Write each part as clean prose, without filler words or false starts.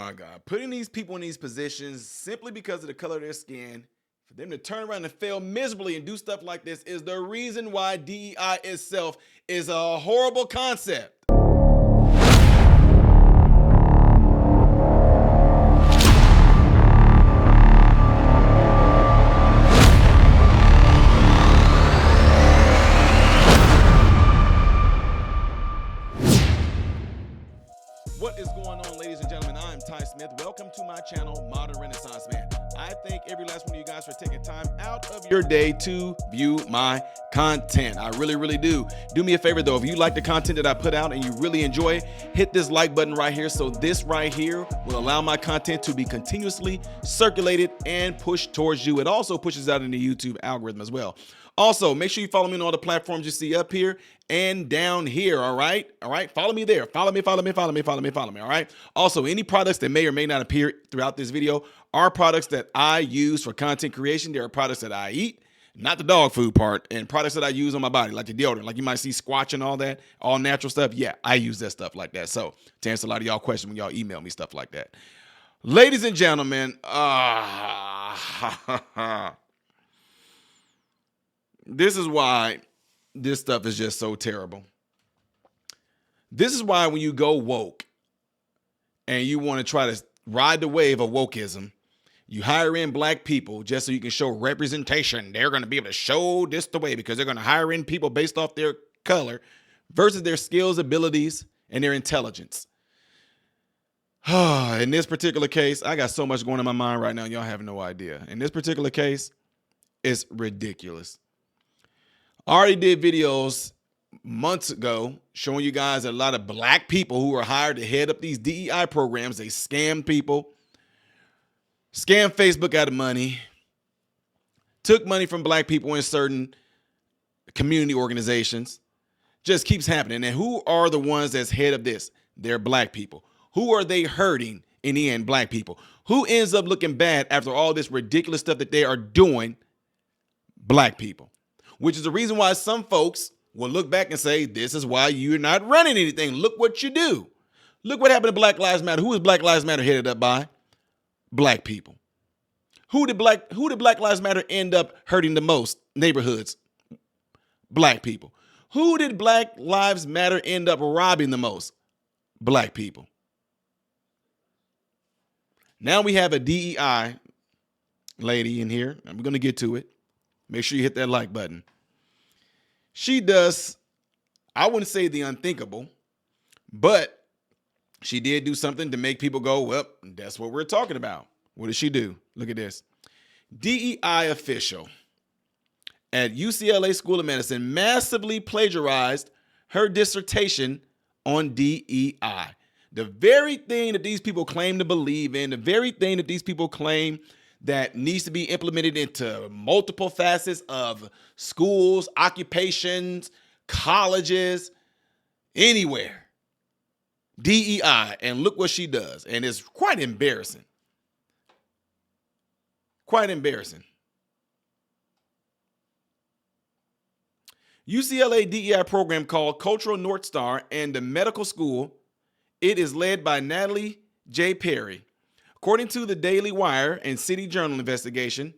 my God. Putting these people in these positions simply because of the color of their skin, for them to turn around and fail miserably and do stuff like this is the reason why DEI itself is a horrible concept. What is going on, ladies and gentlemen? I'm Ty Smith. Welcome to my channel, Modern Renaissance Man. I thank every last one of you guys for taking time out of your day to view my content. I really do. Do me a favor though, if you like the content that I put out and you really enjoy it, hit this like button right here. So this right here will allow my content to be continuously circulated and pushed towards you. It also pushes out in the YouTube algorithm as well. Also, make sure you follow me on all the platforms you see up here and down here, all right? All right, follow me there. Follow me, all right? Also, any products that may or may not appear throughout this video are products that I use for content creation. There are products that I eat, not the dog food part, and products that I use on my body, like the deodorant, like you might see Squatch and all that, all natural stuff. Yeah, I use that stuff like that. So, to answer a lot of y'all questions when y'all email me stuff like that. Ladies and gentlemen, this is why this stuff is just so terrible. This is why when you go woke and you want to try to ride the wave of wokeism, you hire in black people just so you can show representation. They're going to be able to show this the way because they're going to hire in people based off their color versus their skills, abilities, and their intelligence. In this particular case, I got so much going on in my mind right now. Y'all have no idea. In this particular case, it's ridiculous. I already did videos months ago showing you guys a lot of black people who are hired to head up these DEI programs. They scam people, scam Facebook out of money, took money from black people in certain community organizations. Just keeps happening. And who are the ones that's head of this? They're black people. Who are they hurting in the end? Black people. Who ends up looking bad after all this ridiculous stuff that they are doing? Black people. Which is the reason why some folks will look back and say, this is why you're not running anything. Look what you do. Look what happened to Black Lives Matter. Who is Black Lives Matter headed up by? Black people. Who did Black Lives Matter end up hurting the most? Neighborhoods. Black people. Who did Black Lives Matter end up robbing the most? Black people. Now we have a DEI lady in here. I'm going to get to it. Make sure you hit that like button. She does, I wouldn't say the unthinkable, but she did do something to make people go, well, that's what we're talking about. What did she do? Look at this. DEI official at UCLA School of Medicine massively plagiarized her dissertation on DEI. The very thing that these people claim to believe in, the very thing that these people claim that needs to be implemented into multiple facets of schools, occupations, colleges, anywhere. DEI, and look what she does. And it's quite embarrassing. Quite embarrassing. UCLA DEI program called Cultural North Star and the medical school. It is led by Natalie J. Perry. According to the Daily Wire and City Journal investigation,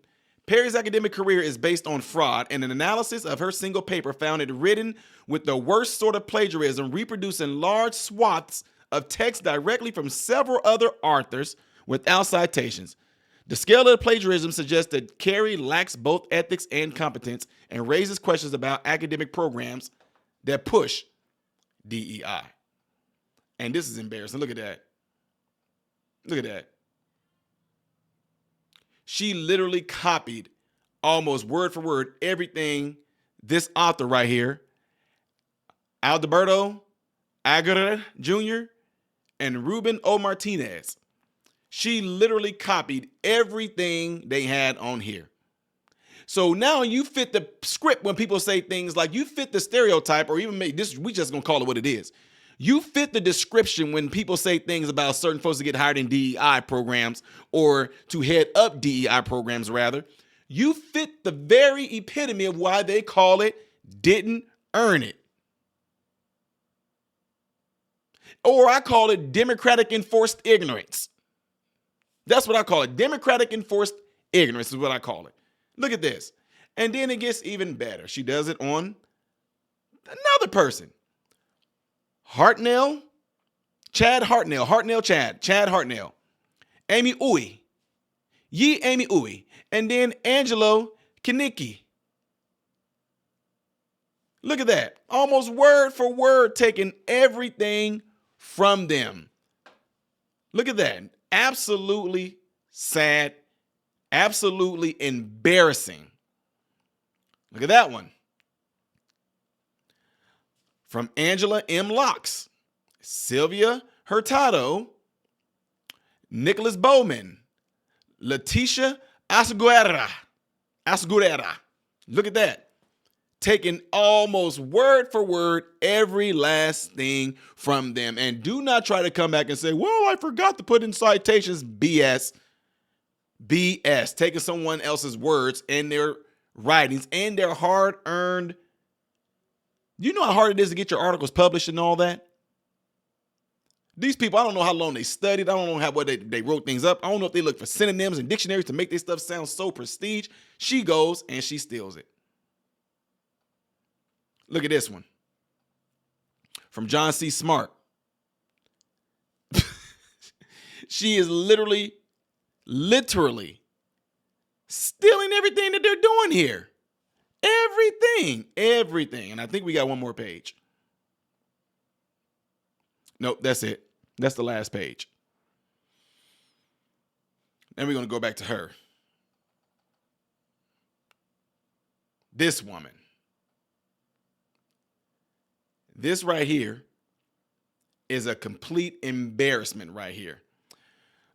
Perry's academic career is based on fraud, and an analysis of her single paper found it written with the worst sort of plagiarism, reproducing large swaths of text directly from several other authors without citations. The scale of the plagiarism suggests that Perry lacks both ethics and competence and raises questions about academic programs that push DEI. And this is embarrassing. Look at that. Look at that. She literally copied almost word for word everything this author right here, Alberto Aguirre Jr. and Ruben O. Martinez. She literally copied everything they had on here. So now you fit the script when people say things like you fit the stereotype, or even make this, we just gonna call it what it is. You fit the description when people say things about certain folks to get hired in DEI programs or to head up DEI programs, rather. You fit the very epitome of why they call it didn't earn it. Or I call it democratic enforced ignorance. That's what I call it. Democratic enforced ignorance is what I call it. Look at this. And then it gets even better. She does it on another person. Chad Hartnell. Amy Uy. Amy Uy. And then Angelo Kinnicky. Look at that. Almost word for word taking everything from them. Look at that. Absolutely sad. Absolutely embarrassing. Look at that one. From Angela M. Locks, Sylvia Hurtado, Nicholas Bowman, Leticia Asguera. Look at that. Taking almost word for word every last thing from them. And do not try to come back and say, well, I forgot to put in citations. BS. Taking someone else's words and their writings and their hard-earned. Do you know how hard it is to get your articles published and all that? These people, I don't know how long they studied. I don't know what they wrote things up. I don't know if they look for synonyms and dictionaries to make this stuff sound so prestige. She goes and she steals it. Look at this one. From John C. Smart. She is literally stealing everything that they're doing here. Everything. And I think we got one more page. Nope, that's it. That's the last page. Then we're going to go back to her. This woman. This right here is a complete embarrassment right here.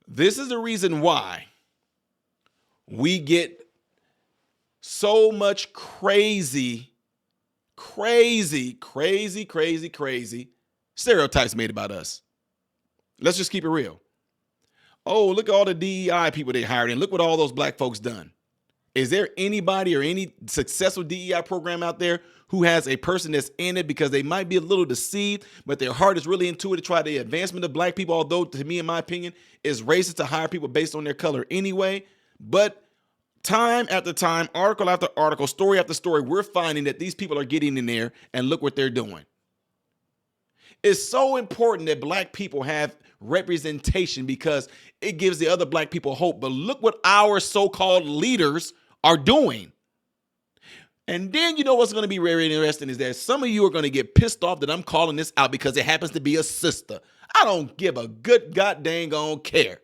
This is the reason why we get so much crazy stereotypes made about us. Let's just keep it real. Oh, look at all the DEI people they hired and look what all those black folks done. Is there anybody or any successful DEI program out there who has a person that's in it because they might be a little deceived, but their heart is really into it to try the advancement of black people, although to me, in my opinion, is racist to hire people based on their color anyway. But time after time, article after article, story after story, we're finding that these people are getting in there and look what they're doing. It's so important that black people have representation because it gives the other black people hope. But look what our so-called leaders are doing. And then you know what's going to be very interesting is that some of you are going to get pissed off that I'm calling this out because it happens to be a sister. I don't give a good goddamn care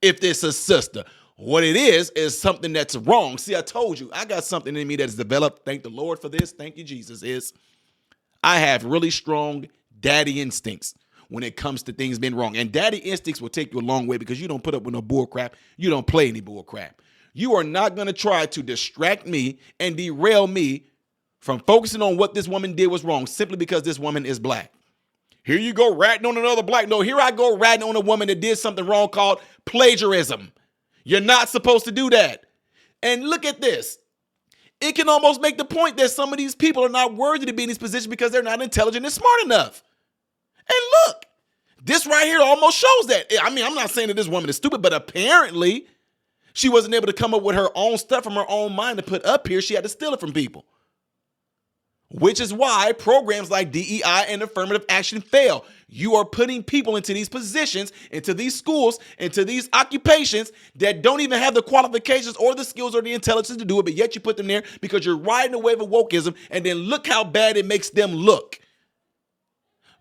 if it's a sister. What it is something that's wrong. See, I told you, I got something in me that's developed. Thank the Lord for this. Thank you, Jesus. I have really strong daddy instincts when it comes to things being wrong. And daddy instincts will take you a long way because you don't put up with no bull crap. You don't play any bull crap. You are not going to try to distract me and derail me from focusing on what this woman did was wrong simply because this woman is black. Here you go ratting on another black. No, here I go ratting on a woman that did something wrong called plagiarism. You're not supposed to do that. And look at this. It can almost make the point that some of these people are not worthy to be in these positions because they're not intelligent and smart enough. And look, this right here almost shows that. I mean, I'm not saying that this woman is stupid, but apparently she wasn't able to come up with her own stuff from her own mind to put up here. She had to steal it from people. Which is why programs like DEI and affirmative action fail. You are putting people into these positions, into these schools, into these occupations that don't even have the qualifications or the skills or the intelligence to do it, but yet you put them there because you're riding the wave of wokeism, and then look how bad it makes them look.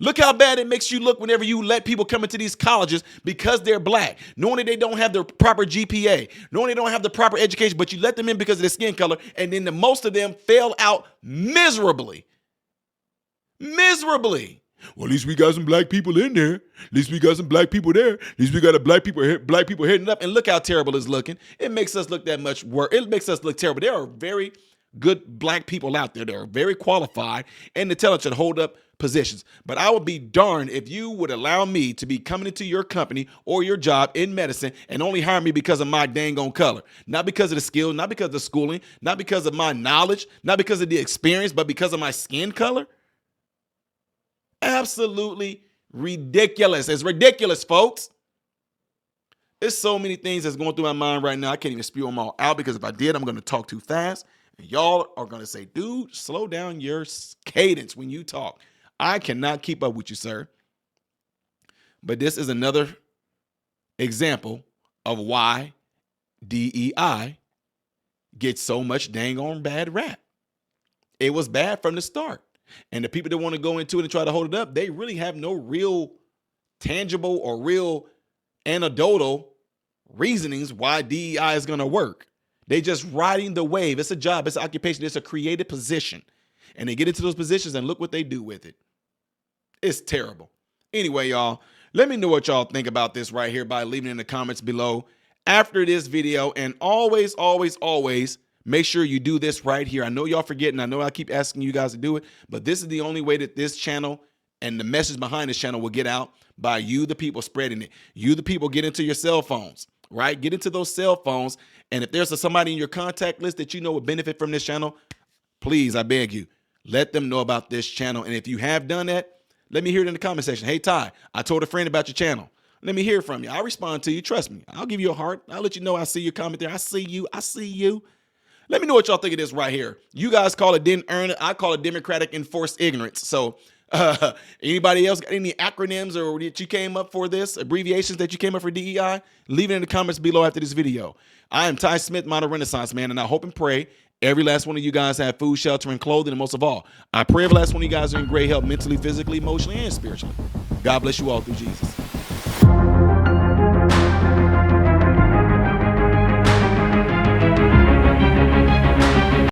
Look how bad it makes you look whenever you let people come into these colleges because they're black, knowing that they don't have the proper GPA, knowing they don't have the proper education, but you let them in because of their skin color, and then most of them fail out miserably. Miserably. Well, at least we got some black people in there. At least we got some black people there. At least we got black people heading up. And look how terrible it's looking. It makes us look that much worse. It makes us look terrible. There are very good black people out there that are very qualified and intelligent to hold up positions. But I would be darned if you would allow me to be coming into your company or your job in medicine and only hire me because of my dang on color. Not because of the skill, not because of the schooling, not because of my knowledge, not because of the experience, but because of my skin color. Absolutely ridiculous. It's ridiculous, folks. There's so many things that's going through my mind right now. I can't even spew them all out because if I did, I'm going to talk too fast. And y'all are going to say, dude, slow down your cadence when you talk. I cannot keep up with you, sir. But this is another example of why DEI gets so much dang on bad rap. It was bad from the start. And the people that want to go into it and try to hold it up, they really have no real tangible or real anecdotal reasonings why DEI is going to work. They just riding the wave. It's a job. It's an occupation. It's a created position. And they get into those positions and look what they do with it. It's terrible. Anyway, y'all, let me know what y'all think about this right here by leaving it in the comments below after this video. And always, always, always make sure you do this right here. I know y'all forgetting. I know I keep asking you guys to do it, but this is the only way that this channel and the message behind this channel will get out, by you, the people, spreading it. You, the people, get into your cell phones, right? Get into those cell phones. And if there's somebody in your contact list that you know would benefit from this channel, please, I beg you, let them know about this channel. And if you have done that, let me hear it in the comment section. Hey, Ty, I told a friend about your channel. Let me hear from you. I'll respond to you. Trust me. I'll give you a heart. I'll let you know I see your comment there. I see you. I see you. Let me know what y'all think of this right here. You guys call it didn't earn it. I call it democratic enforced ignorance. So anybody else got any acronyms or that you came up for this, abbreviations that you came up for DEI? Leave it in the comments below after this video. I am Ty Smith, Modern Renaissance Man, and I hope and pray every last one of you guys have food, shelter, and clothing, and most of all, I pray every last one of you guys are in great health mentally, physically, emotionally, and spiritually. God bless you all through Jesus.